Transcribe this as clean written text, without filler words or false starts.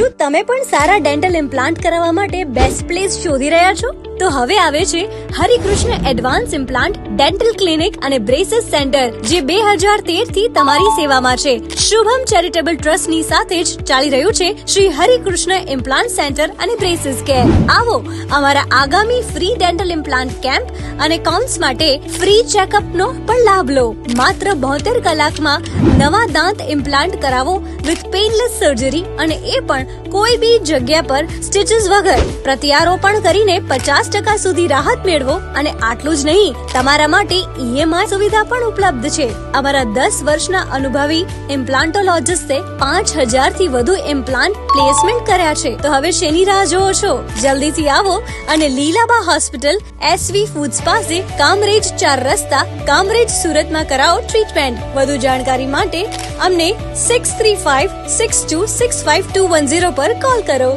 શું તમે પણ સારા ડેન્ટલ ઇમ્પ્લાન્ટ કરાવવા માટે બેસ્ટ પ્લેસ શોધી રહ્યા છો? તો હવે આવે છે Harikrishna advance implant dental clinic અને બ્રેસીસ સેન્ટર, જે 2013 થી તમારી સેવામાં છે. શુભમ ચેરિટેબલ ટ્રસ્ટની સાથે જ ચાલી રહ્યું છે શ્રી હરિકૃષ્ણ ઇમ્પ્લાન્ટ સેન્ટર અને બ્રેસીસ કેર. આવો અમારા આગામી ફ્રી ડેન્ટલ ઇમ્પ્લાન્ટ કેમ્પ અને કાઉન્ટ્સ માટે ફ્રી ચેકઅપનો પણ લાભ લો. માત્ર 72 કલાકમાં નવા દાંત ઇમ્પ્લાન્ટ કરાવો વિથ પેઇનલેસ સર્જરી, અને એ પણ કોઈ બી જગ્યા પર સ્ટિચીસ વગર. પ્રત્યારોપણ કરીને 50% સુધી રાહત મેળવો. અને આટલું જ નહીં, તમારા માટે EMI સુવિધા પણ ઉપલબ્ધ છે. અમારા 10 વર્ષના અનુભવી ઇમ્પ્લાન્ટોલોજિસ્ટે 5000 થી વધુ ઇમ્પ્લાન્ટ પ્લેસમેન્ટ કર્યા છે. તો હવે શેની રાહ જોવો છો? જલ્દીથી આવો અને લીલાબા હોસ્પિટલ, SV ફૂડ્સ પાસે, કામરેજ 4 રસ્તા, કામરેજ, સુરતમાં કરાવો ટ્રીટમેન્ટ. વધુ જાણકારી માટે અમને 6356265210 પર કોલ કરો.